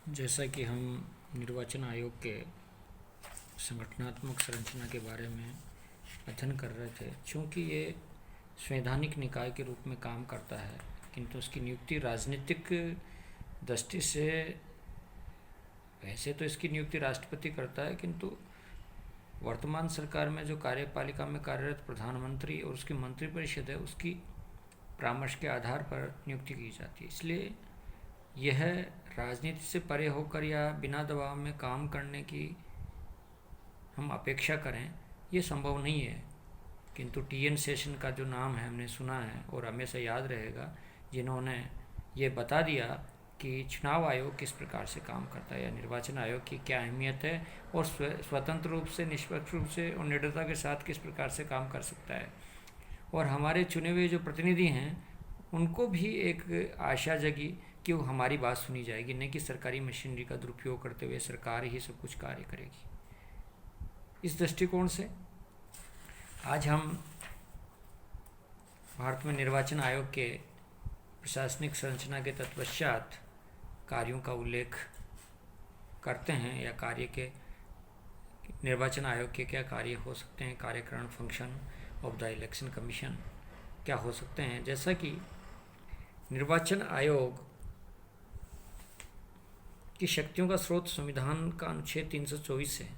जैसा कि हम निर्वाचन आयोग के संगठनात्मक संरचना के बारे में अध्ययन कर रहे थे, चूँकि ये संवैधानिक निकाय के रूप में काम करता है, किंतु उसकी नियुक्ति राजनीतिक दृष्टि से, वैसे तो इसकी नियुक्ति राष्ट्रपति करता है, किंतु वर्तमान सरकार में जो कार्यपालिका में कार्यरत प्रधानमंत्री और उसकी मंत्रिपरिषद है, उसकी परामर्श के आधार पर नियुक्ति की जाती है। इसलिए यह राजनीति से परे होकर या बिना दबाव में काम करने की हम अपेक्षा करें, ये संभव नहीं है। किंतु टी.एन. शेषन का जो नाम है हमने सुना है और हमेशा याद रहेगा, जिन्होंने ये बता दिया कि चुनाव आयोग किस प्रकार से काम करता है या निर्वाचन आयोग की क्या अहमियत है और स्वतंत्र रूप से, निष्पक्ष रूप से और निडरता के साथ किस प्रकार से काम कर सकता है। और हमारे चुने हुए जो प्रतिनिधि हैं उनको भी एक आशा जगी कि वो हमारी बात सुनी जाएगी, नहीं कि सरकारी मशीनरी का दुरुपयोग करते हुए सरकार ही सब कुछ कार्य करेगी। इस दृष्टिकोण से आज हम भारत में निर्वाचन आयोग के प्रशासनिक संरचना के तत्पश्चात कार्यों का उल्लेख करते हैं, या कार्य के निर्वाचन आयोग के क्या कार्य हो सकते हैं, कार्यकरण, function of the election commission क्या हो सकते हैं। जैसा कि निर्वाचन आयोग की शक्तियों का स्रोत संविधान का अनुच्छेद 324 है,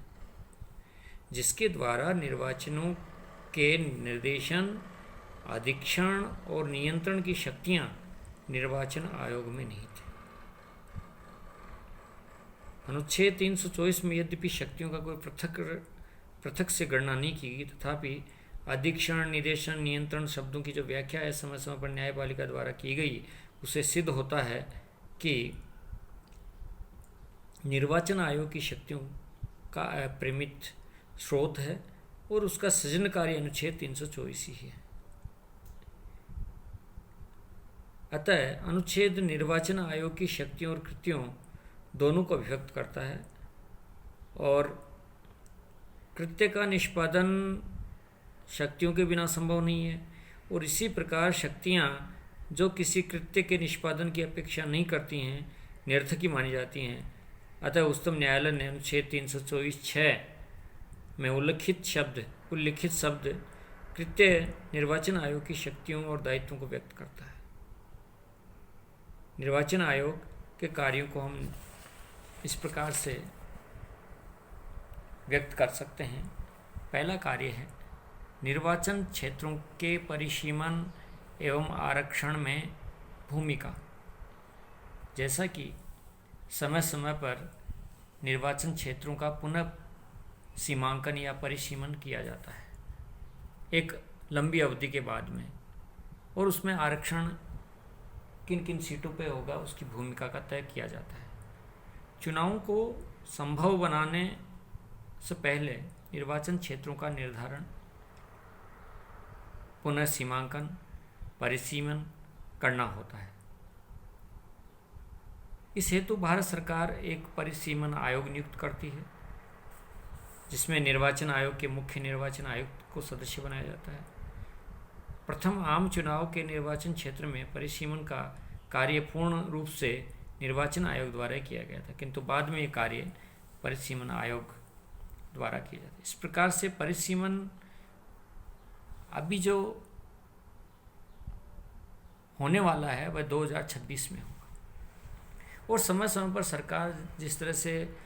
जिसके द्वारा निर्वाचनों के निर्देशन, अधीक्षण और नियंत्रण की शक्तियां निर्वाचन आयोग में निहित है। अनुच्छेद 324 में यद्यपि शक्तियों का कोई पृथक से गणना नहीं की गई, तथापि अधीक्षण, निदेशन, नियंत्रण शब्दों की जो व्याख्या है समय समय पर न्यायपालिका द्वारा की गई, उससे सिद्ध होता है कि निर्वाचन आयोग की शक्तियों का अप्रमित स्रोत है और उसका सृजनकारी अनुच्छेद 324 ही है। अतः अनुच्छेद निर्वाचन आयोग की शक्तियों और कृत्यों दोनों को अभिव्यक्त करता है, और कृत्य का निष्पादन शक्तियों के बिना संभव नहीं है, और इसी प्रकार शक्तियाँ जो किसी कृत्य के निष्पादन की अपेक्षा नहीं करती हैं, निरर्थक ही मानी जाती हैं। अतः उच्चतम न्यायालय ने अनुच्छेद 324(6) में उल्लिखित शब्द कृत्य निर्वाचन आयोग की शक्तियों और दायित्वों को व्यक्त करता है। निर्वाचन आयोग के कार्यों को हम इस प्रकार से व्यक्त कर सकते हैं। पहला कार्य है निर्वाचन क्षेत्रों के परिसीमन एवं आरक्षण में भूमिका। जैसा कि समय समय पर निर्वाचन क्षेत्रों का पुनः सीमांकन या परिसीमन किया जाता है एक लंबी अवधि के बाद में, और उसमें आरक्षण किन किन सीटों पे होगा उसकी भूमिका का तय किया जाता है। चुनावों को संभव बनाने से पहले निर्वाचन क्षेत्रों का निर्धारण, पुनः सीमांकन, परिसीमन करना होता है। इस हेतु भारत सरकार एक परिसीमन आयोग नियुक्त करती है, जिसमें निर्वाचन आयोग के मुख्य निर्वाचन आयुक्त को सदस्य बनाया जाता है। प्रथम आम चुनाव के निर्वाचन क्षेत्र में परिसीमन का कार्य पूर्ण रूप से निर्वाचन आयोग द्वारा किया गया था, किंतु बाद में ये कार्य परिसीमन आयोग द्वारा किया जाता है। इस प्रकार से परिसीमन अभी जो होने वाला है वह 2026 में होगा, और समय समय पर सरकार जिस तरह से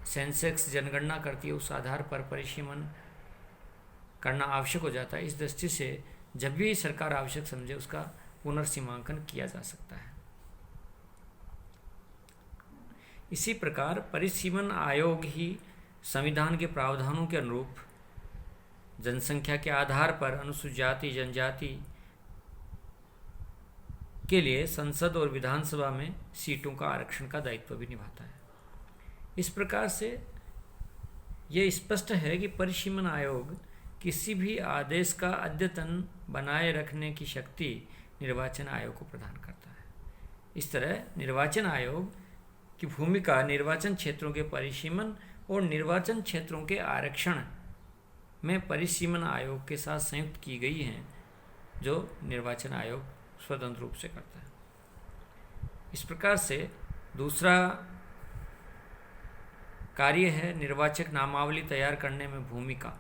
सेंसेक्स जनगणना करती है, उस आधार पर परिसीमन करना आवश्यक हो जाता है। इस दृष्टि से जब भी सरकार आवश्यक समझे उसका पुनर्सीमांकन किया जा सकता है। इसी प्रकार परिसीमन आयोग ही संविधान के प्रावधानों के अनुरूप जनसंख्या के आधार पर अनुसूचित जाति जनजाति के लिए संसद और विधानसभा में सीटों का आरक्षण का दायित्व भी निभाता है। इस प्रकार से यह स्पष्ट है कि परिसीमन आयोग किसी भी आदेश का अद्यतन बनाए रखने की शक्ति निर्वाचन आयोग को प्रदान करता है। इस तरह निर्वाचन आयोग की भूमिका निर्वाचन क्षेत्रों के परिसीमन और निर्वाचन क्षेत्रों के आरक्षण में परिसीमन आयोग के साथ संयुक्त की गई हैं, जो निर्वाचन आयोग स्वतंत्र रूप से करता है। इस प्रकार से दूसरा कार्य है निर्वाचक नामावली तैयार करने में भूमिका।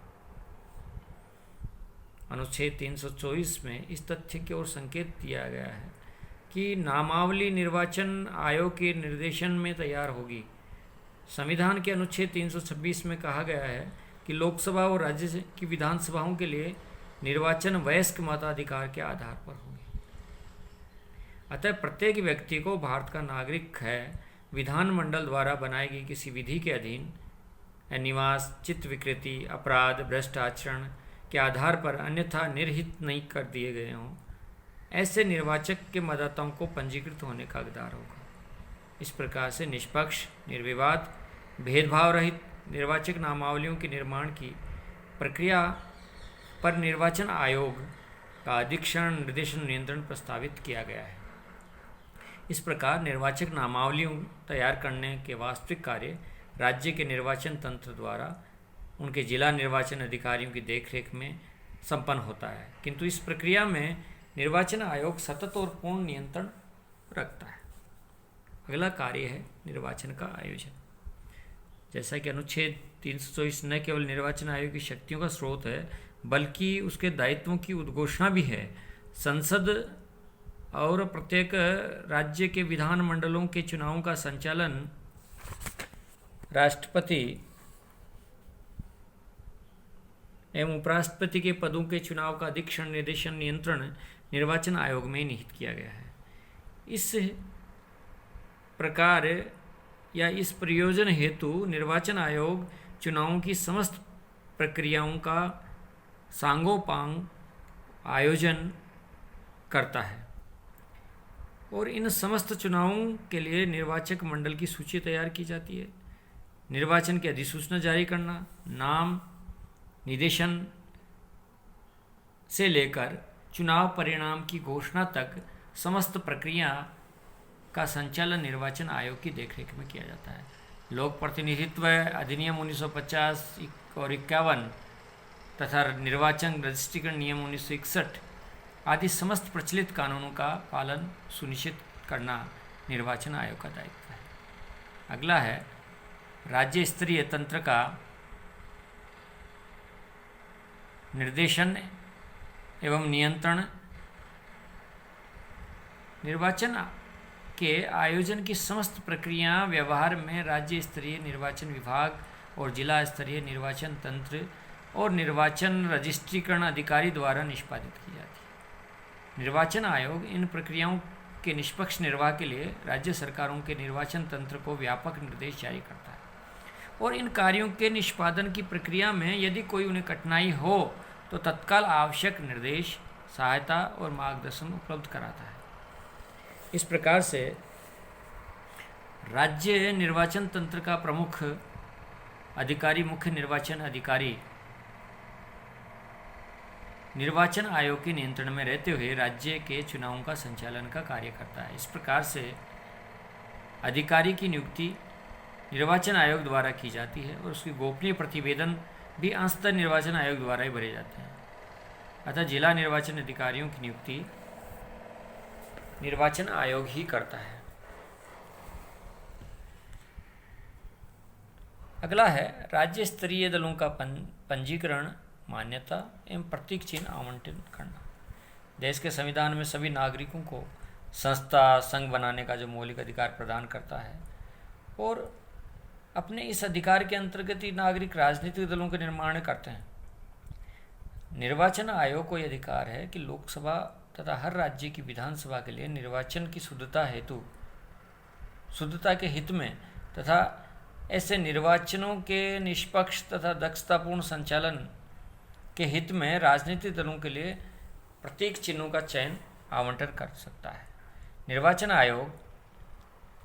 अनुच्छेद 324 में इस तथ्य की ओर संकेत दिया गया है कि नामावली निर्वाचन आयोग के निर्देशन में तैयार होगी। संविधान के अनुच्छेद 326 में कहा गया है कि लोकसभा और राज्य की विधानसभाओं के लिए निर्वाचन वयस्क मताधिकार के आधार पर होगी। अतः प्रत्येक व्यक्ति को भारत का नागरिक है विधानमंडल द्वारा बनाई गई किसी विधि के अधीन निवास, चित्त विकृति, अपराध, भ्रष्ट आचरण के आधार पर अन्यथा निर्हित नहीं कर दिए गए हों, ऐसे निर्वाचक के मतदाताओं को पंजीकृत होने का हकदार होगा। इस प्रकार से निष्पक्ष, निर्विवाद, भेदभाव रहित निर्वाचक नामावलियों के निर्माण की प्रक्रिया पर निर्वाचन आयोग का अधीक्षण, निर्देशन, नियंत्रण प्रस्तावित किया गया है। इस प्रकार निर्वाचक नामावलियों तैयार करने के वास्तविक कार्य राज्य के निर्वाचन तंत्र द्वारा उनके जिला निर्वाचन अधिकारियों की देखरेख में संपन्न होता है, किंतु इस प्रक्रिया में निर्वाचन आयोग सतत और पूर्ण नियंत्रण रखता है। अगला कार्य है निर्वाचन का आयोजन। जैसा कि अनुच्छेद 324 न केवल निर्वाचन आयोग की शक्तियों का स्रोत है बल्कि उसके दायित्वों की उद्घोषणा भी है। संसद और प्रत्येक राज्य के विधान मंडलों के चुनावों का संचालन राष्ट्रपति एवं उपराष्ट्रपति के पदों के चुनाव का अधीक्षण, निर्देशन, नियंत्रण निर्वाचन आयोग में निहित किया गया है। इस प्रकार या इस प्रयोजन हेतु निर्वाचन आयोग चुनावों की समस्त प्रक्रियाओं का सांगोपांग आयोजन करता है और इन समस्त चुनावों के लिए निर्वाचक मंडल की सूची तैयार की जाती है। निर्वाचन की अधिसूचना जारी करना, नाम निर्देशन से लेकर चुनाव परिणाम की घोषणा तक समस्त प्रक्रिया का संचालन निर्वाचन आयोग की देखरेख में किया जाता है। लोक प्रतिनिधित्व अधिनियम 1950 और 51 तथा निर्वाचन रजिस्ट्रीकरण नियम 1961 आदि समस्त प्रचलित कानूनों का पालन सुनिश्चित करना निर्वाचन आयोग का दायित्व है। अगला है राज्य स्तरीय तंत्र का निर्देशन एवं नियंत्रण। निर्वाचन के आयोजन की समस्त प्रक्रिया व्यवहार में राज्य स्तरीय निर्वाचन विभाग और जिला स्तरीय निर्वाचन तंत्र और निर्वाचन रजिस्ट्रीकरण अधिकारी द्वारा निष्पादित की जाती है। निर्वाचन आयोग इन प्रक्रियाओं के निष्पक्ष निर्वाह के लिए राज्य सरकारों के निर्वाचन तंत्र को व्यापक निर्देश जारी करता है और इन कार्यों के निष्पादन की प्रक्रिया में यदि कोई उन्हें कठिनाई हो तो तत्काल आवश्यक निर्देश, सहायता और मार्गदर्शन उपलब्ध कराता है। इस प्रकार से राज्य निर्वाचन तंत्र का प्रमुख अधिकारी मुख्य निर्वाचन अधिकारी निर्वाचन आयोग के नियंत्रण में रहते हुए राज्य के चुनावों का संचालन का कार्य करता है। इस प्रकार से अधिकारी की नियुक्ति निर्वाचन आयोग द्वारा की जाती है और उसकी गोपनीय प्रतिवेदन भी अंततः निर्वाचन आयोग द्वारा ही भरे जाते हैं। अतः जिला निर्वाचन अधिकारियों की नियुक्ति निर्वाचन आयोग ही करता है। अगला है राज्य स्तरीय दलों का पंजीकरण, मान्यता एवं प्रतीक चिन्ह आवंटन करना। देश के संविधान में सभी नागरिकों को संस्था, संघ बनाने का जो मौलिक अधिकार प्रदान करता है और अपने इस अधिकार के अंतर्गत ही नागरिक राजनीतिक दलों के निर्माण करते हैं। निर्वाचन आयोग को यह अधिकार है कि लोकसभा तथा हर राज्य की विधानसभा के लिए निर्वाचन की शुद्धता के हित में तथा ऐसे निर्वाचनों के निष्पक्ष तथा दक्षतापूर्ण संचालन के हित में राजनीतिक दलों के लिए प्रतीक चिन्हों का चयन आवंटन कर सकता है। निर्वाचन आयोग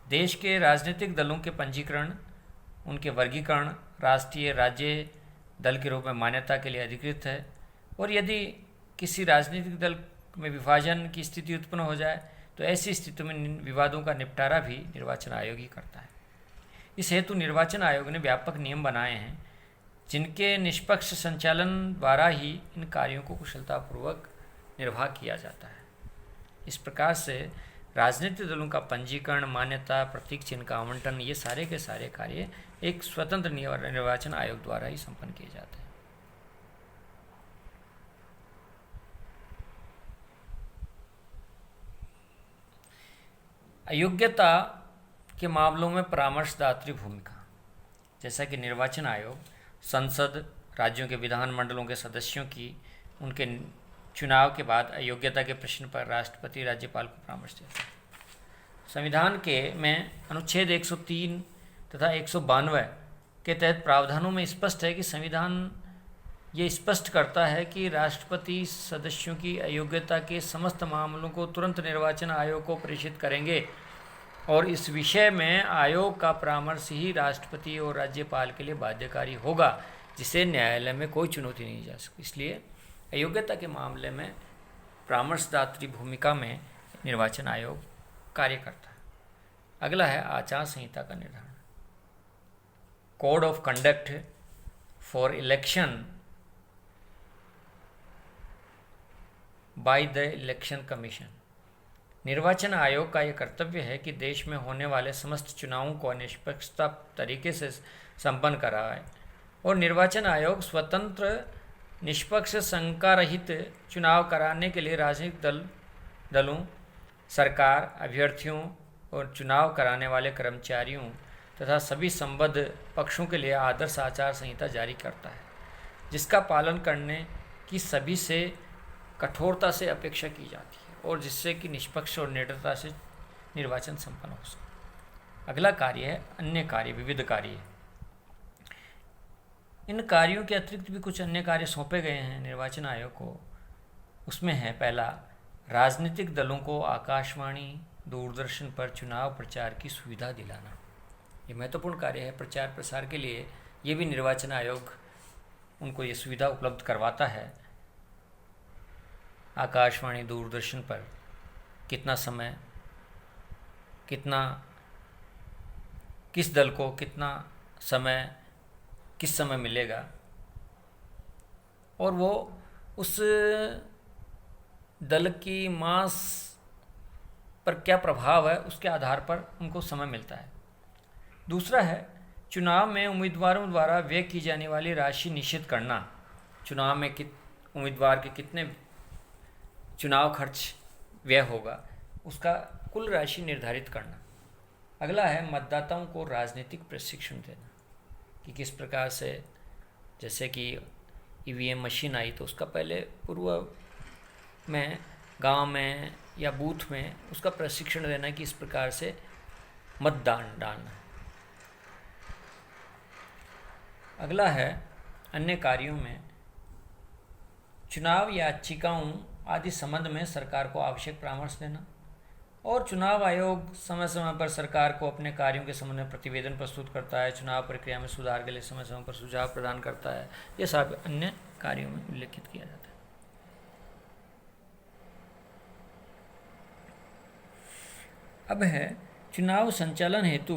देश के राजनीतिक दलों के पंजीकरण, उनके वर्गीकरण, राष्ट्रीय राज्य दल के रूप में मान्यता के लिए अधिकृत है और यदि किसी राजनीतिक दल में विभाजन की स्थिति उत्पन्न हो जाए तो ऐसी स्थिति में विवादों का निपटारा भी निर्वाचन आयोग ही करता है। इस हेतु निर्वाचन आयोग ने व्यापक नियम बनाए हैं जिनके निष्पक्ष संचालन द्वारा ही इन कार्यों को कुशलतापूर्वक निर्वाह किया जाता है। इस प्रकार से राजनीतिक दलों का पंजीकरण, मान्यता, प्रतीक चिन्ह का आवंटन, ये सारे के सारे कार्य एक स्वतंत्र निर्वाचन आयोग द्वारा ही संपन्न किए जाते हैं। अयोग्यता के मामलों में परामर्शदात्री भूमिका। जैसा कि निर्वाचन आयोग संसद, राज्यों के विधानमंडलों के सदस्यों की उनके चुनाव के बाद अयोग्यता के प्रश्न पर राष्ट्रपति राज्यपाल को परामर्श देता है। संविधान के में अनुच्छेद 103 तथा 192 के तहत प्रावधानों में स्पष्ट है कि संविधान ये स्पष्ट करता है कि राष्ट्रपति सदस्यों की अयोग्यता के समस्त मामलों को तुरंत निर्वाचन आयोग को प्रेषित करेंगे और इस विषय में आयोग का परामर्श ही राष्ट्रपति और राज्यपाल के लिए बाध्यकारी होगा, जिसे न्यायालय में कोई चुनौती नहीं जा सकती। इसलिए अयोग्यता के मामले में परामर्शदात्री भूमिका में निर्वाचन आयोग कार्य करता है। अगला है आचार संहिता का निर्धारण। Code of conduct for election by the election commission. निर्वाचन आयोग का यह कर्तव्य है कि देश में होने वाले समस्त चुनावों को निष्पक्षता तरीके से संपन्न कराए और निर्वाचन आयोग स्वतंत्र, निष्पक्ष, शंका रहित चुनाव कराने के लिए राजनीतिक दलों, सरकार, अभ्यर्थियों और चुनाव कराने वाले कर्मचारियों तथा सभी संबद्ध पक्षों के लिए आदर्श आचार संहिता जारी करता है, जिसका पालन करने की सभी से कठोरता से अपेक्षा की जाती है और जिससे कि निष्पक्ष और निडरता से निर्वाचन संपन्न हो सके। अगला कार्य है अन्य कार्य, विविध कार्य। इन कार्यों के अतिरिक्त भी कुछ अन्य कार्य सौंपे गए हैं निर्वाचन आयोग को। उसमें है पहला, राजनीतिक दलों को आकाशवाणी, दूरदर्शन पर चुनाव प्रचार की सुविधा दिलाना। ये महत्वपूर्ण कार्य है। प्रचार प्रसार के लिए ये भी निर्वाचन आयोग उनको ये सुविधा उपलब्ध करवाता है। आकाशवाणी, दूरदर्शन पर कितना समय, किस दल को कितना समय, किस समय मिलेगा और वो उस दल की मास पर क्या प्रभाव है उसके आधार पर उनको समय मिलता है। दूसरा है, चुनाव में उम्मीदवारों द्वारा व्यय की जाने वाली राशि निश्चित करना। चुनाव में उम्मीदवार के कितने चुनाव खर्च व्यय होगा उसका कुल राशि निर्धारित करना। अगला है मतदाताओं को राजनीतिक प्रशिक्षण देना कि किस प्रकार से, जैसे कि ईवीएम मशीन आई तो उसका पहले पूर्व में गांव में या बूथ में उसका प्रशिक्षण देना कि इस प्रकार से मतदान डालना। अगला है अन्य कार्यों में चुनाव याचिकाओं आदि संबंध में सरकार को आवश्यक परामर्श देना और चुनाव आयोग समय समय पर सरकार को अपने कार्यों के संबंध में प्रतिवेदन प्रस्तुत करता है, चुनाव प्रक्रिया में सुधार के लिए समय समय पर सुझाव प्रदान करता है। ये सब अन्य कार्यों में उल्लेखित किया जाता है। अब है चुनाव संचालन हेतु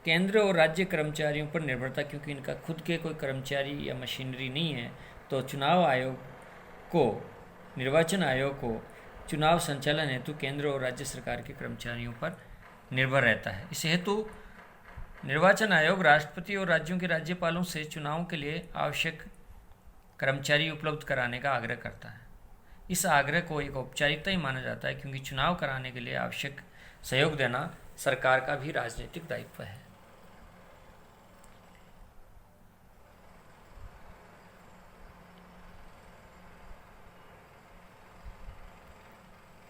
केंद्र और राज्य कर्मचारियों पर निर्भरता। क्योंकि इनका खुद के कोई कर्मचारी या मशीनरी नहीं है तो चुनाव आयोग को, निर्वाचन आयोग को चुनाव संचालन हेतु केंद्र और राज्य सरकार के कर्मचारियों पर निर्भर रहता है। इस हेतु निर्वाचन आयोग राष्ट्रपति और राज्यों के राज्यपालों से चुनाव के लिए आवश्यक कर्मचारी उपलब्ध कराने का आग्रह करता है। इस आग्रह को एक औपचारिकता ही माना जाता है क्योंकि चुनाव कराने के लिए आवश्यक सहयोग देना सरकार का भी राजनीतिक दायित्व है।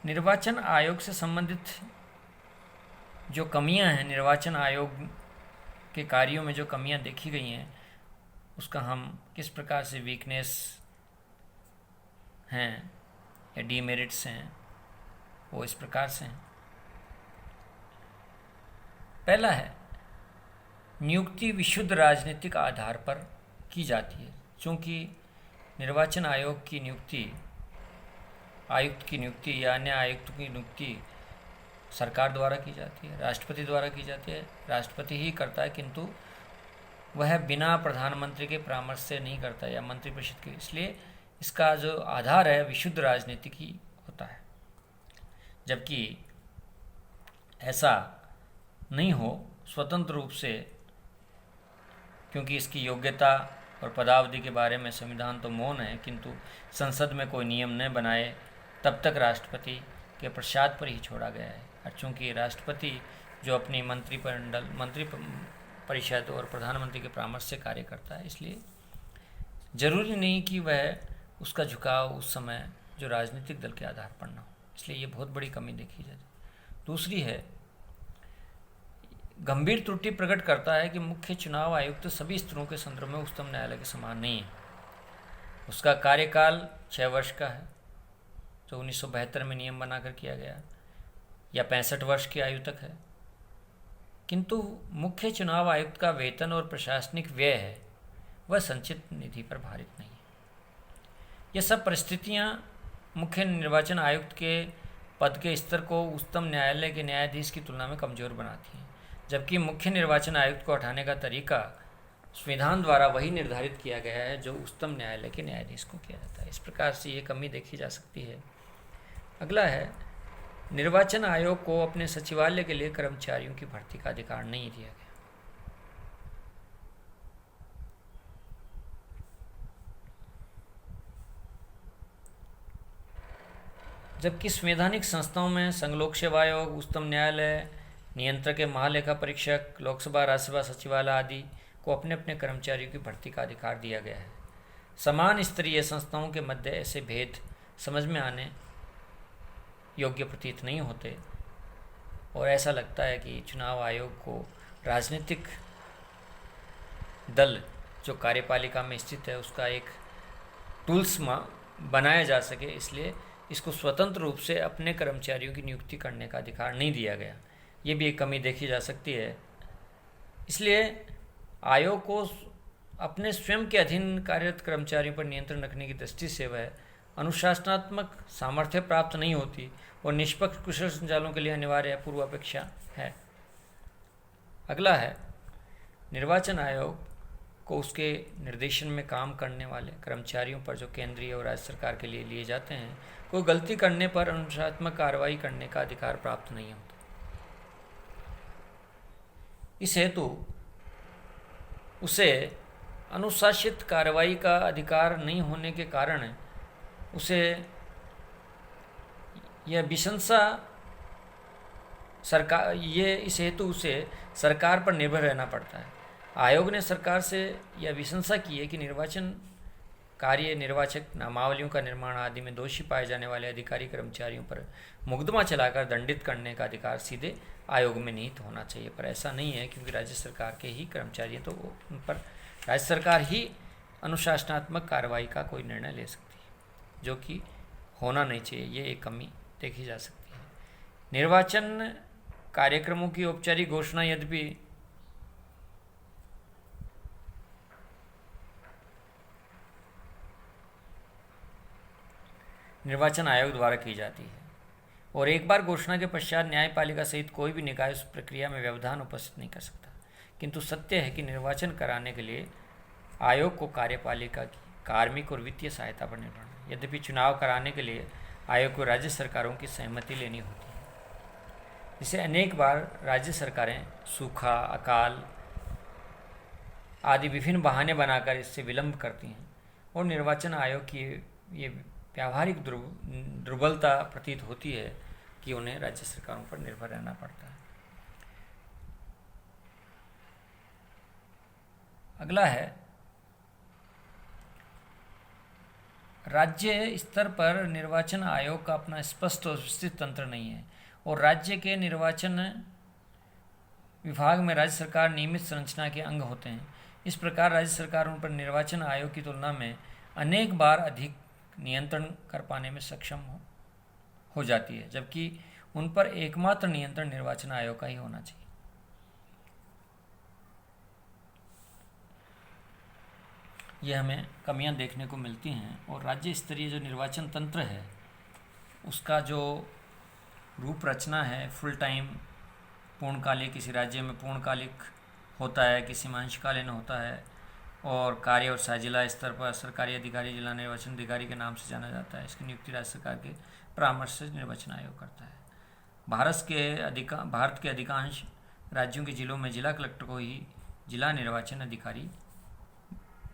निर्वाचन आयोग से संबंधित जो कमियां हैं, निर्वाचन आयोग के कार्यों में जो कमियां देखी गई हैं उसका हम किस प्रकार से वीकनेस हैं या डीमेरिट्स हैं वो इस प्रकार से हैं। पहला है, नियुक्ति विशुद्ध राजनीतिक आधार पर की जाती है। चूँकि निर्वाचन आयोग की नियुक्ति, आयुक्त की नियुक्ति या अन्य आयुक्त की नियुक्ति सरकार द्वारा की जाती है, राष्ट्रपति द्वारा की जाती है, राष्ट्रपति ही करता है, किंतु वह बिना प्रधानमंत्री के परामर्श से नहीं करता या मंत्रिपरिषद के। इसलिए इसका जो आधार है विशुद्ध राजनीतिक ही होता है। जबकि ऐसा नहीं हो स्वतंत्र रूप से, क्योंकि इसकी योग्यता और पदावधि के बारे में संविधान तो मौन है, किंतु संसद में कोई नियम न बनाए तब तक राष्ट्रपति के प्रसाद पर ही छोड़ा गया है। और चूँकि राष्ट्रपति जो अपनी मंत्री परिषद और प्रधानमंत्री के परामर्श से कार्य करता है, इसलिए जरूरी नहीं कि वह उसका झुकाव उस समय जो राजनीतिक दल के आधार पर न हो, इसलिए ये बहुत बड़ी कमी देखी जाती। दूसरी है, गंभीर त्रुटि प्रकट करता है कि मुख्य चुनाव आयुक्त सभी स्तरों के संदर्भ में उच्चतम न्यायालय के समान नहीं है। उसका कार्यकाल 6 वर्ष का है, जो 1972 में नियम बनाकर किया गया, या 65 वर्ष की आयु तक है। किंतु मुख्य चुनाव आयुक्त का वेतन और प्रशासनिक व्यय है वह संचित निधि पर भारित नहीं है। यह सब परिस्थितियां मुख्य निर्वाचन आयुक्त के पद के स्तर को उच्चतम न्यायालय के न्यायाधीश की तुलना में कमजोर बनाती हैं, जबकि मुख्य निर्वाचन आयुक्त को हटाने का तरीका संविधान द्वारा वही निर्धारित किया गया है जो उच्चतम न्यायालय के न्यायाधीश को किया जाता है। इस प्रकार से ये कमी देखी जा सकती है। अगला है, निर्वाचन आयोग को अपने सचिवालय के लिए कर्मचारियों की भर्ती का अधिकार नहीं दिया गया। जबकि संवैधानिक संस्थाओं में संघ लोक सेवा आयोग, उच्चतम न्यायालय, नियंत्रक के महालेखा परीक्षक, लोकसभा राज्यसभा सचिवालय आदि को अपने अपने कर्मचारियों की भर्ती का अधिकार दिया गया है। समान स्तरीय संस्थाओं के मध्य ऐसे भेद समझ में आने योग्य प्रतीत नहीं होते और ऐसा लगता है कि चुनाव आयोग को राजनीतिक दल जो कार्यपालिका में स्थित है उसका एक टूल्स बनाया जा सके, इसलिए इसको स्वतंत्र रूप से अपने कर्मचारियों की नियुक्ति करने का अधिकार नहीं दिया गया। ये भी एक कमी देखी जा सकती है। इसलिए आयोग को अपने स्वयं के अधीन कार्यरत कर्मचारियों पर नियंत्रण रखने की दृष्टि से वह अनुशासनात्मक सामर्थ्य प्राप्त नहीं होती और निष्पक्ष कुशल संचालन के लिए अनिवार्य पूर्वापेक्षा है। अगला है, निर्वाचन आयोग को उसके निर्देशन में काम करने वाले कर्मचारियों पर जो केंद्रीय और राज्य सरकार के लिए लिए जाते हैं, कोई गलती करने पर अनुशासनात्मक कार्रवाई करने का अधिकार प्राप्त नहीं होता। इस हेतु उसे अनुशासित कार्रवाई का अधिकार नहीं होने के कारण उसे यह विशंसा सरकार इस हेतु उसे सरकार पर निर्भर रहना पड़ता है। आयोग ने सरकार से यह विशंसा की है कि निर्वाचन कार्य, निर्वाचक नामावलियों का निर्माण आदि में दोषी पाए जाने वाले अधिकारी कर्मचारियों पर मुकदमा चलाकर दंडित करने का अधिकार सीधे आयोग में निहित होना चाहिए, पर ऐसा नहीं है, क्योंकि राज्य सरकार के ही कर्मचारी हैं तो उन पर राज्य सरकार ही अनुशासनात्मक कार्रवाई का कोई निर्णय ले सकती है, जो कि होना नहीं चाहिए। ये एक कमी देखी जा सकती है। निर्वाचन कार्यक्रमों की औपचारिक घोषणा यद्यपि निर्वाचन आयोग द्वारा की जाती है और एक बार घोषणा के पश्चात न्यायपालिका सहित कोई भी निकाय उस प्रक्रिया में व्यवधान उपस्थित नहीं कर सकता, किंतु सत्य है कि निर्वाचन कराने के लिए आयोग को कार्यपालिका की कार्मिक और वित्तीय सहायता पर निर्भर है। यद्यपि चुनाव कराने के लिए आयोग को राज्य सरकारों की सहमति लेनी होती है, जिसे अनेक बार राज्य सरकारें सूखा, अकाल आदि विभिन्न बहाने बनाकर इससे विलंब करती हैं और निर्वाचन आयोग की ये व्यावहारिक दुर्बलता प्रतीत होती है कि उन्हें राज्य सरकारों पर निर्भर रहना पड़ता है। अगला है, राज्य स्तर पर निर्वाचन आयोग का अपना स्पष्ट और विस्तृत तंत्र नहीं है और राज्य के निर्वाचन विभाग में राज्य सरकार नियमित संरचना के अंग होते हैं। इस प्रकार राज्य सरकार उन पर निर्वाचन आयोग की तुलना में अनेक बार अधिक नियंत्रण कर पाने में सक्षम हो जाती है, जबकि उन पर एकमात्र नियंत्रण निर्वाचन आयोग का ही होना चाहिए। यह हमें कमियां देखने को मिलती हैं और राज्य स्तरीय जो निर्वाचन तंत्र है उसका जो रूप रचना है, फुल टाइम पूर्णकालिक, किसी राज्य में पूर्णकालिक होता है, किसी में अंशकालीन होता है और कार्य और जिला स्तर पर सरकारी अधिकारी जिला निर्वाचन अधिकारी के नाम से जाना जाता है। इसकी नियुक्ति राज्य सरकार के परामर्श से निर्वाचन आयोग करता है। भारत के अधिकांश राज्यों के जिलों में जिला कलेक्टर को ही जिला निर्वाचन अधिकारी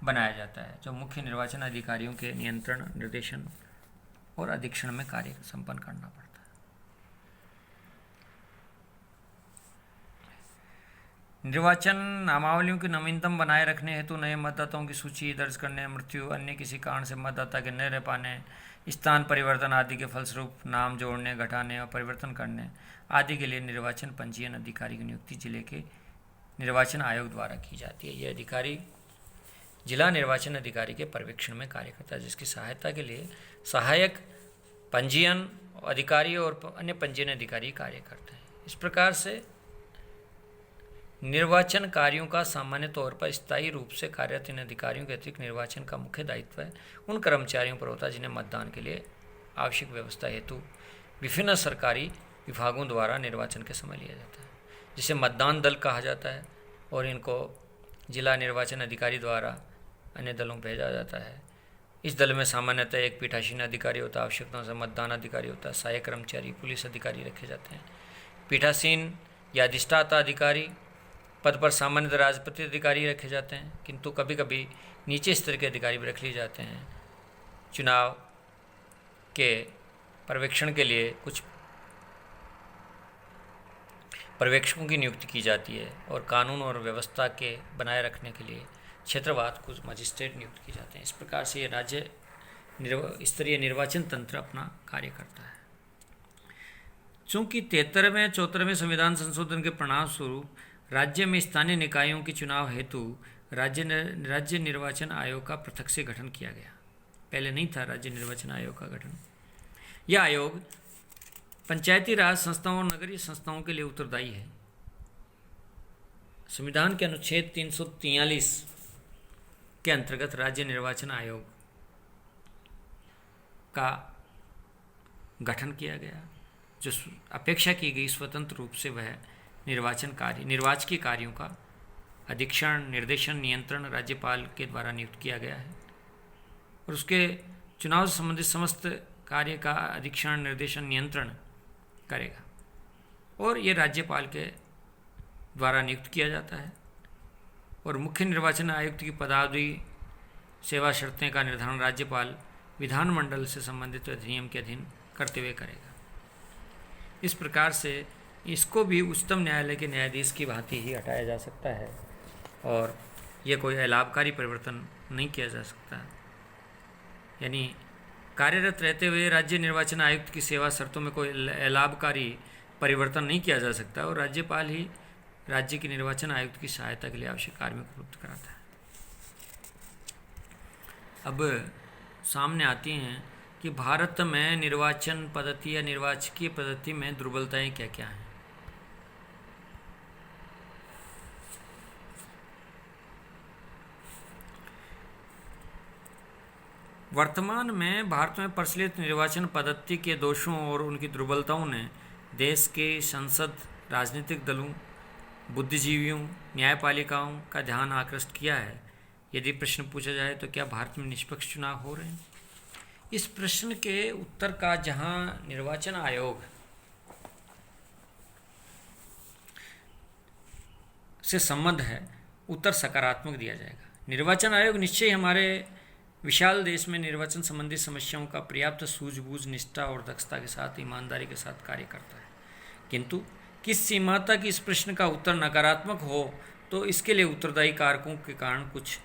बनाया जाता है, जो मुख्य निर्वाचन अधिकारियों के नियंत्रण, निर्देशन और अधीक्षण में कार्य संपन्न करना पड़ता है। निर्वाचन नामावलियों की नवीनतम बनाए रखने हेतु नए मतदाताओं की सूची दर्ज करने, मृत्यु, अन्य किसी कारण से मतदाता के न रह पाने, स्थान परिवर्तन आदि के फलस्वरूप नाम जोड़ने, घटाने और परिवर्तन करने आदि के लिए निर्वाचन पंजीयन अधिकारी की नियुक्ति जिले के निर्वाचन आयोग द्वारा की जाती है। यह अधिकारी जिला निर्वाचन अधिकारी के पर्यवेक्षण में कार्य करता है, जिसकी सहायता के लिए सहायक पंजीयन अधिकारी और अन्य पंजीयन अधिकारी कार्य करते हैं। इस प्रकार से निर्वाचन कार्यों का सामान्य तौर पर स्थायी रूप से कार्यरत इन अधिकारियों के अतिरिक्त निर्वाचन का मुख्य दायित्व है उन कर्मचारियों पर होता है जिन्हें मतदान के लिए आवश्यक व्यवस्था हेतु विभिन्न सरकारी विभागों द्वारा निर्वाचन के समय लिया जाता है, जिसे मतदान दल कहा जाता है, और इनको जिला निर्वाचन अधिकारी द्वारा अन्य दलों में भेजा जाता है। इस दल में सामान्यतः एक पीठासीन अधिकारी होता है, आवश्यकता से मतदान अधिकारी होता है, सहायक कर्मचारी, पुलिस अधिकारी रखे जाते हैं। पीठासीन या अधिष्ठाता अधिकारी पद पर सामान्यतः राजपत्रित अधिकारी रखे जाते हैं, किंतु कभी कभी नीचे स्तर के अधिकारी भी रख लिए जाते हैं। चुनाव के पर्यवेक्षण के लिए कुछ पर्यवेक्षकों की नियुक्ति की जाती है और कानून और व्यवस्था के बनाए रखने के लिए क्षेत्रवार कुछ मजिस्ट्रेट नियुक्त किए जाते हैं। इस प्रकार से ये राज्य स्तरीय निर्वाचन तंत्र अपना कार्य करता है। चूँकि 73वें 74वें संविधान संशोधन के परिणाम स्वरूप राज्य में स्थानीय निकायों के चुनाव हेतु राज्य निर्वाचन आयोग का पृथक से गठन किया गया। पहले नहीं था राज्य निर्वाचन आयोग का गठन। यह आयोग पंचायती राज संस्थाओं और नगरीय संस्थाओं के लिए उत्तरदायी है। संविधान के अनुच्छेद 343 के अंतर्गत राज्य निर्वाचन आयोग का गठन किया गया, जो अपेक्षा की गई स्वतंत्र रूप से वह निर्वाचकीय कार्यों का अधीक्षण, निर्देशन, नियंत्रण राज्यपाल के द्वारा नियुक्त किया गया है और उसके चुनाव से संबंधित समस्त कार्य का अधीक्षण, निर्देशन, नियंत्रण करेगा और ये राज्यपाल के द्वारा नियुक्त किया जाता है। और मुख्य निर्वाचन आयुक्त की पदावधि, सेवा शर्तें का निर्धारण राज्यपाल विधानमंडल से संबंधित अधिनियम के अधीन करते हुए करेगा। इस प्रकार से इसको भी उच्चतम न्यायालय के न्यायाधीश की भांति ही हटाया जा सकता है और यह कोई अलाभकारी परिवर्तन नहीं किया जा सकता। यानी कार्यरत रहते हुए राज्य निर्वाचन आयुक्त की सेवा शर्तों में कोई अलाभकारी परिवर्तन नहीं किया जा सकता और राज्यपाल ही राज्य के निर्वाचन आयुक्त की सहायता के लिए आवश्यक कार्य उपलब्ध कराता है। अब सामने आती हैं कि भारत में निर्वाचन पद्धति या निर्वाचकीय पद्धति में दुर्बलताएं क्या क्या हैं। वर्तमान में भारत में प्रचलित निर्वाचन पद्धति के दोषों और उनकी दुर्बलताओं ने देश के संसद, राजनीतिक दलों, बुद्धिजीवियों, न्यायपालिकाओं का ध्यान आकृष्ट किया है। यदि प्रश्न पूछा जाए तो क्या भारत में निष्पक्ष चुनाव हो रहे हैं, इस प्रश्न के उत्तर का जहां निर्वाचन आयोग से संबंध है, उत्तर सकारात्मक दिया जाएगा। निर्वाचन आयोग निश्चय हमारे विशाल देश में निर्वाचन संबंधी समस्याओं का पर्याप्त सूझबूझ, निष्ठा और दक्षता के साथ, ईमानदारी के साथ कार्य करता है, किंतु किस सीमा तक इस प्रश्न का उत्तर नकारात्मक हो तो इसके लिए उत्तरदायी कारकों के कारण कुछ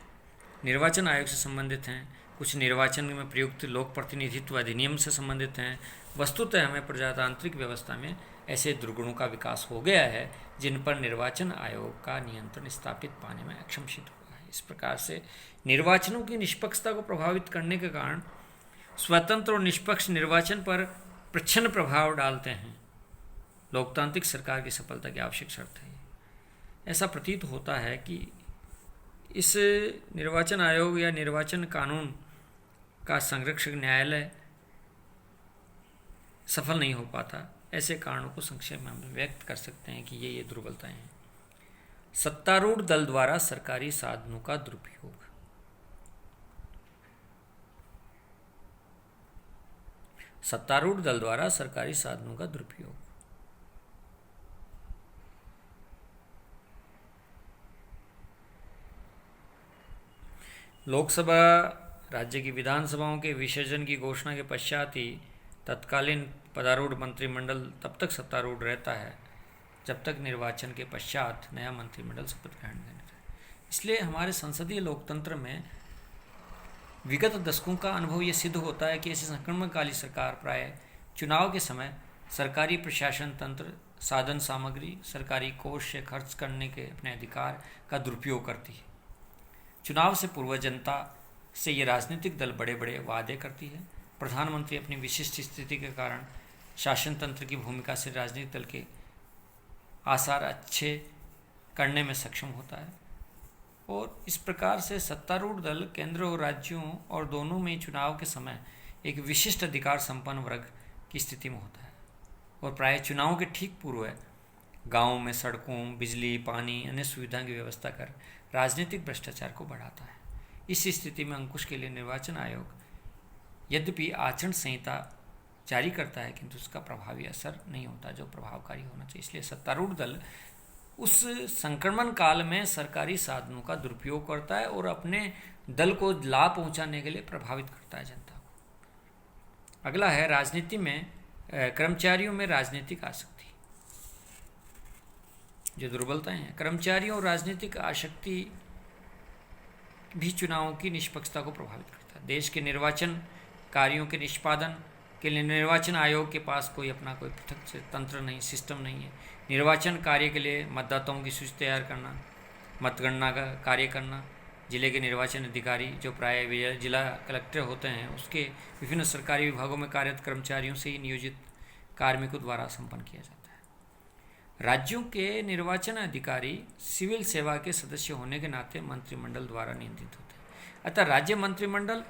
निर्वाचन आयोग से संबंधित हैं, कुछ निर्वाचन में प्रयुक्त लोक प्रतिनिधित्व अधिनियम से संबंधित हैं। वस्तुतः हमें प्रजातांत्रिक व्यवस्था में ऐसे दुर्गुणों का विकास हो गया है जिन पर निर्वाचन आयोग का नियंत्रण स्थापित पाने में अक्षम सिद्ध हुआ है। इस प्रकार से निर्वाचनों की निष्पक्षता को प्रभावित करने के कारण स्वतंत्र और निष्पक्ष निर्वाचन पर प्रच्छन्न प्रभाव डालते हैं। लोकतांत्रिक सरकार की सफलता की आवश्यक शर्त है। ऐसा प्रतीत होता है कि इस निर्वाचन आयोग या निर्वाचन कानून का संरक्षक न्यायालय सफल नहीं हो पाता। ऐसे कारणों को संक्षेप में हम व्यक्त कर सकते हैं कि ये दुर्बलताएं हैं। सत्तारूढ़ दल द्वारा सरकारी साधनों का दुरुपयोग। सत्तारूढ़ दल द्वारा सरकारी साधनों का दुरुपयोग। लोकसभा राज्य की विधानसभाओं के विसर्जन की घोषणा के पश्चात ही तत्कालीन पदारूढ़ मंत्रिमंडल तब तक सत्तारूढ़ रहता है जब तक निर्वाचन के पश्चात नया मंत्रिमंडल शपथ ग्रहण करता है। इसलिए हमारे संसदीय लोकतंत्र में विगत दशकों का अनुभव ये सिद्ध होता है कि ऐसी संक्रमणकाली सरकार प्राय चुनाव के समय सरकारी प्रशासन तंत्र, साधन सामग्री, सरकारी कोष से खर्च करने के अपने अधिकार का दुरुपयोग करती है। चुनाव से पूर्व जनता से ये राजनीतिक दल बड़े बड़े वादे करती है। प्रधानमंत्री अपनी विशिष्ट स्थिति के कारण शासन तंत्र की भूमिका से राजनीतिक दल के आसार अच्छे करने में सक्षम होता है और इस प्रकार से सत्तारूढ़ दल केंद्र और राज्यों और दोनों में चुनाव के समय एक विशिष्ट अधिकार संपन्न वर्ग की स्थिति में होता है और प्राय चुनावों के ठीक पूर्व गांवों में सड़कों, बिजली, पानी, अन्य सुविधाओं की व्यवस्था कर राजनीतिक भ्रष्टाचार को बढ़ाता है। इस स्थिति में अंकुश के लिए निर्वाचन आयोग यद्यपि आचरण संहिता जारी करता है किंतु उसका प्रभावी असर नहीं होता जो प्रभावकारी होना चाहिए। इसलिए सत्तारूढ़ दल उस संक्रमण काल में सरकारी साधनों का दुरुपयोग करता है और अपने दल को लाभ पहुंचाने के लिए प्रभावित करता है जनता को। अगला है राजनीति में कर्मचारियों में राजनीतिक आसक्ति। जो दुर्बलताएं हैं, कर्मचारियों और राजनीतिक आसक्ति भी चुनावों की निष्पक्षता को प्रभावित करता है। देश के निर्वाचन कार्यों के निष्पादन के लिए निर्वाचन आयोग के पास कोई पृथक से तंत्र नहीं, सिस्टम नहीं है। निर्वाचन कार्य के लिए मतदाताओं की सूची तैयार करना, मतगणना का कार्य करना, जिले के निर्वाचन अधिकारी जो प्राय जिला कलेक्टर होते हैं उसके विभिन्न सरकारी विभागों में कार्यरत कर्मचारियों से ही नियोजित कार्मिकों द्वारा संपन्न किया जाता है। राज्यों के निर्वाचन अधिकारी सिविल सेवा के सदस्य होने के नाते मंत्रिमंडल द्वारा नियंत्रित होते हैं। अतः राज्य मंत्रिमंडल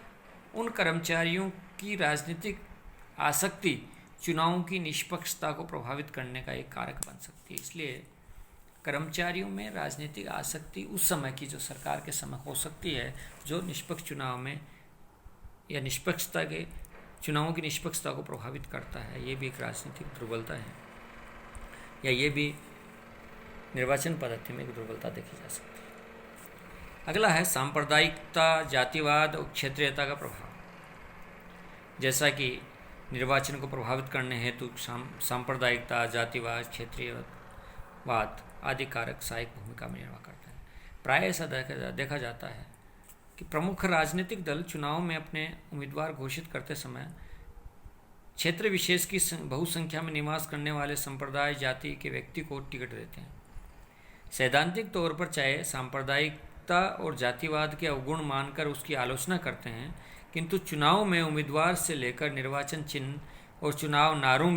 उन कर्मचारियों की राजनीतिक आसक्ति चुनावों की निष्पक्षता को प्रभावित करने का एक कारक बन सकती है। इसलिए कर्मचारियों में राजनीतिक आसक्ति उस समय की जो सरकार के समय हो सकती है जो निष्पक्ष चुनाव में या निष्पक्षता के चुनावों की निष्पक्षता को प्रभावित करता है। ये भी एक राजनीतिक दुर्बलता है या ये भी निर्वाचन पद्धति में एक दुर्बलता देखी जा सकती है। अगला है सांप्रदायिकता, जातिवाद और क्षेत्रीयता का प्रभाव। जैसा कि निर्वाचन को प्रभावित करने हेतु सांप्रदायिकता, जातिवाद, क्षेत्रीयवाद आदि कारक सहायक भूमिका में निर्वाह करते हैं। प्राय ऐसा देखा जाता है कि प्रमुख राजनीतिक दल चुनाव में अपने उम्मीदवार घोषित करते समय क्षेत्र विशेष की बहुसंख्या में निवास करने वाले संप्रदाय, जाति के व्यक्ति को टिकट देते हैं। सैद्धांतिक तौर पर चाहे सांप्रदायिकता और जातिवाद के अवगुण मानकर उसकी आलोचना करते हैं किंतु चुनाव में उम्मीदवार से लेकर निर्वाचन चिन्ह और चुनाव नारों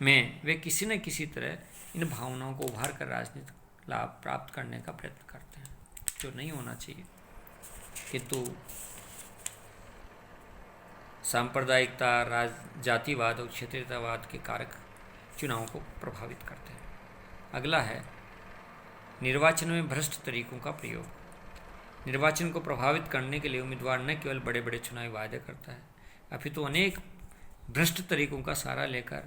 में वे किसी न किसी तरह इन भावनाओं को उभार कर राजनीतिक लाभ प्राप्त करने का प्रयत्न करते हैं, जो नहीं होना चाहिए। किंतु सांप्रदायिकता, जातिवाद और क्षेत्रीयतावाद के कारक चुनाव को प्रभावित करते हैं। अगला है निर्वाचन में भ्रष्ट तरीकों का प्रयोग। निर्वाचन को प्रभावित करने के लिए उम्मीदवार न केवल बड़े बड़े चुनावी वादे करता है अपितु अनेक भ्रष्ट तरीकों का सहारा लेकर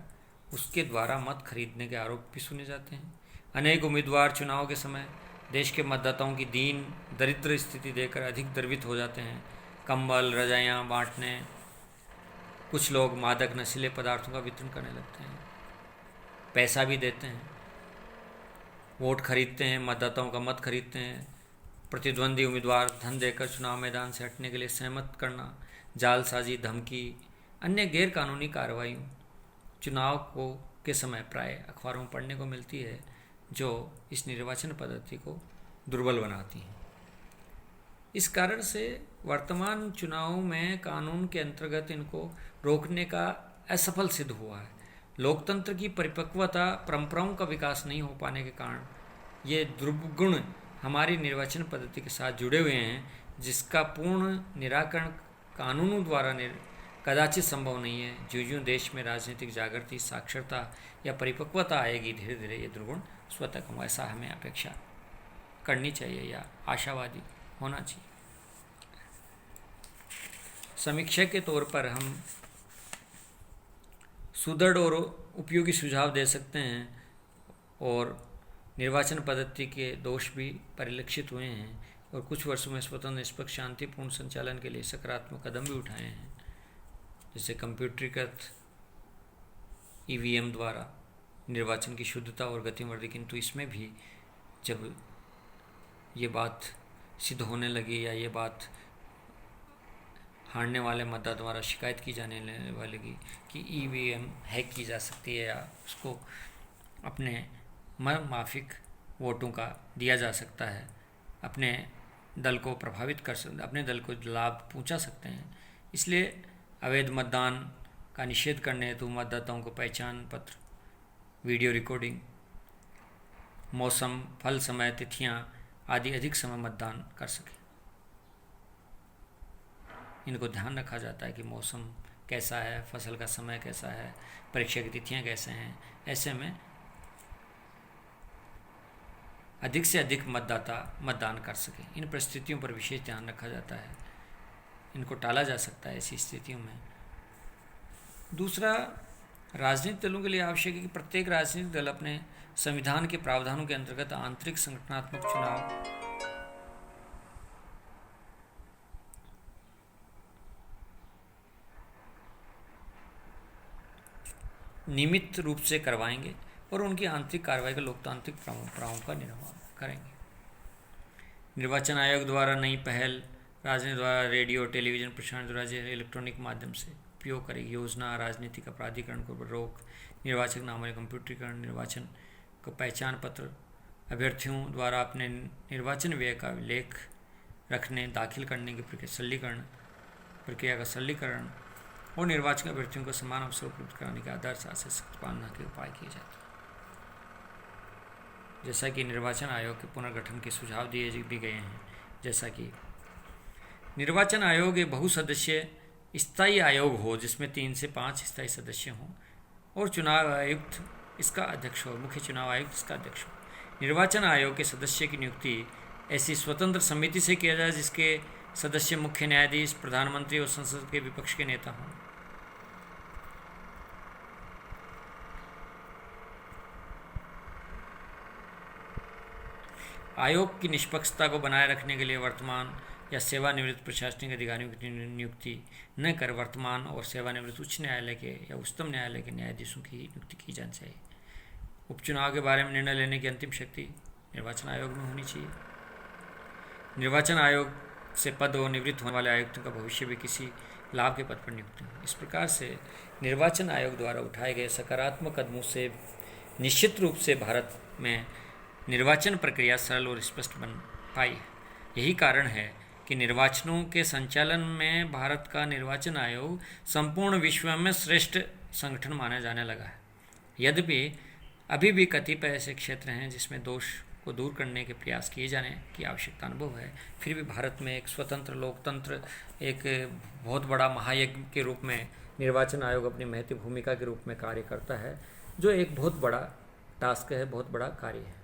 उसके द्वारा मत खरीदने के आरोप भी सुने जाते हैं। अनेक उम्मीदवार चुनाव के समय देश के मतदाताओं की दीन दरिद्र स्थिति देखकर अधिक द्रवित हो जाते हैं। कंबल, रजाइयाँ बांटने, कुछ लोग मादक नशीले पदार्थों का वितरण करने लगते हैं, पैसा भी देते हैं, वोट खरीदते हैं, मतदाताओं का मत खरीदते हैं। प्रतिद्वंदी उम्मीदवार धन देकर चुनाव मैदान से हटने के लिए सहमत करना, जालसाजी, धमकी, अन्य गैर कानूनी कार्रवाई चुनाव के समय प्राय अखबारों में पढ़ने को मिलती है जो इस निर्वाचन पद्धति को दुर्बल बनाती हैं। इस कारण से वर्तमान चुनाव में कानून के अंतर्गत इनको रोकने का असफल सिद्ध हुआ है। लोकतंत्र की परिपक्वता, परंपराओं का विकास नहीं हो पाने के कारण ये दुर्गुण हमारी निर्वाचन पद्धति के साथ जुड़े हुए हैं, जिसका पूर्ण निराकरण कानूनों द्वारा कदाचित संभव नहीं है। ज्यों-ज्यों देश में राजनीतिक जागृति, साक्षरता या परिपक्वता आएगी, धीरे धीरे ये दुर्गुण स्वतः कम, ऐसा हमें अपेक्षा करनी चाहिए या आशावादी होना चाहिए। समीक्षा के तौर पर हम सुदृढ़ और उपयोगी सुझाव दे सकते हैं और निर्वाचन पद्धति के दोष भी परिलक्षित हुए हैं और कुछ वर्षों में स्वतंत्र निष्पक्ष शांतिपूर्ण संचालन के लिए सकारात्मक कदम भी उठाए हैं, जैसे कंप्यूटरीकृत ईवीएम द्वारा निर्वाचन की शुद्धता और गति बढ़ी। किंतु इसमें भी जब ये बात सिद्ध होने लगी या ये बात हारने वाले मतदाता द्वारा शिकायत की जाने वाली कि ईवीएम हैक की जा सकती है या उसको अपने माफिक वोटों का दिया जा सकता है, अपने दल को प्रभावित कर सकते, अपने दल को लाभ पहुंचा सकते हैं, इसलिए अवैध मतदान का निषेध करने हेतु मतदाताओं को पहचान पत्र, वीडियो रिकॉर्डिंग, मौसम, फल, समय, तिथियां आदि अधिक समय मतदान कर सके, इनको ध्यान रखा जाता है कि मौसम कैसा है, फसल का समय कैसा है, परीक्षा की तिथियां कैसे हैं। ऐसे में अधिक से अधिक मतदाता मतदान कर सके। इन परिस्थितियों पर विशेष ध्यान रखा जाता है, इनको टाला जा सकता है ऐसी स्थितियों में। दूसरा, राजनीतिक दलों के लिए आवश्यक है कि प्रत्येक राजनीतिक दल अपने संविधान के प्रावधानों के अंतर्गत आंतरिक संगठनात्मक चुनाव नियमित रूप से करवाएंगे और उनकी आंतरिक कार्रवाई का लोकतांत्रिक परंपराओं का निर्वहन करेंगे। निर्वाचन आयोग द्वारा नई पहल राजनीति द्वारा रेडियो टेलीविजन प्रसारण द्वारा इलेक्ट्रॉनिक माध्यम से उपयोग करेगी। योजना राजनीतिक अपराधीकरण को रोक, निर्वाचक नामों कंप्यूटरीकरण, निर्वाचन को पहचान पत्र, अभ्यर्थियों द्वारा अपने निर्वाचन व्यय का लेख रखने, दाखिल करने की प्रक्रिया का सरलीकरण और निर्वाचन अभ्यर्थियों को समान अवसर उपलब्ध कराने के आधार से सख्त पालना के उपाय किए जाते हैं। जैसा कि निर्वाचन आयोग के पुनर्गठन के सुझाव दिए भी गए हैं, जैसा कि निर्वाचन आयोग एक बहुसदस्यीय स्थायी आयोग हो जिसमें 3 से 5 स्थायी सदस्य हों और चुनाव आयुक्त इसका अध्यक्ष हो, मुख्य चुनाव आयुक्त इसका अध्यक्ष हो। निर्वाचन आयोग के सदस्य की नियुक्ति ऐसी स्वतंत्र समिति से किया जाए जिसके सदस्य मुख्य न्यायाधीश, प्रधानमंत्री और संसद के विपक्ष के नेता हों। आयोग की निष्पक्षता को बनाए रखने के लिए वर्तमान या सेवानिवृत्त प्रशासनिक अधिकारियों की नियुक्ति न कर वर्तमान और सेवानिवृत्त उच्च न्यायालय के या उच्चतम न्यायालय के न्यायाधीशों की नियुक्ति की जानी चाहिए। उपचुनाव के बारे में निर्णय लेने की अंतिम शक्ति निर्वाचन आयोग में होनी चाहिए। निर्वाचन आयोग से पद और निवृत्त होने वाले आयुक्तों का भविष्य भी किसी लाभ के पद पर नियुक्त हो। इस प्रकार से निर्वाचन आयोग द्वारा उठाए गए सकारात्मक कदमों से निश्चित रूप से भारत में निर्वाचन प्रक्रिया सरल और स्पष्ट बन पाई है। यही कारण है कि निर्वाचनों के संचालन में भारत का निर्वाचन आयोग संपूर्ण विश्व में श्रेष्ठ संगठन माना जाने लगा है। यद्यपि अभी भी कतिपय ऐसे क्षेत्र हैं जिसमें दोष को दूर करने के प्रयास किए जाने की आवश्यकता अनुभव है, फिर भी भारत में एक स्वतंत्र लोकतंत्र, एक बहुत बड़ा महायज्ञ के रूप में निर्वाचन आयोग अपनी महत्वपूर्ण भूमिका के रूप में कार्य करता है, जो एक बहुत बड़ा टास्क है, बहुत बड़ा कार्य है।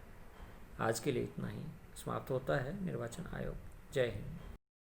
आज के लिए इतना ही समाप्त होता है निर्वाचन आयोग। जय हिंद।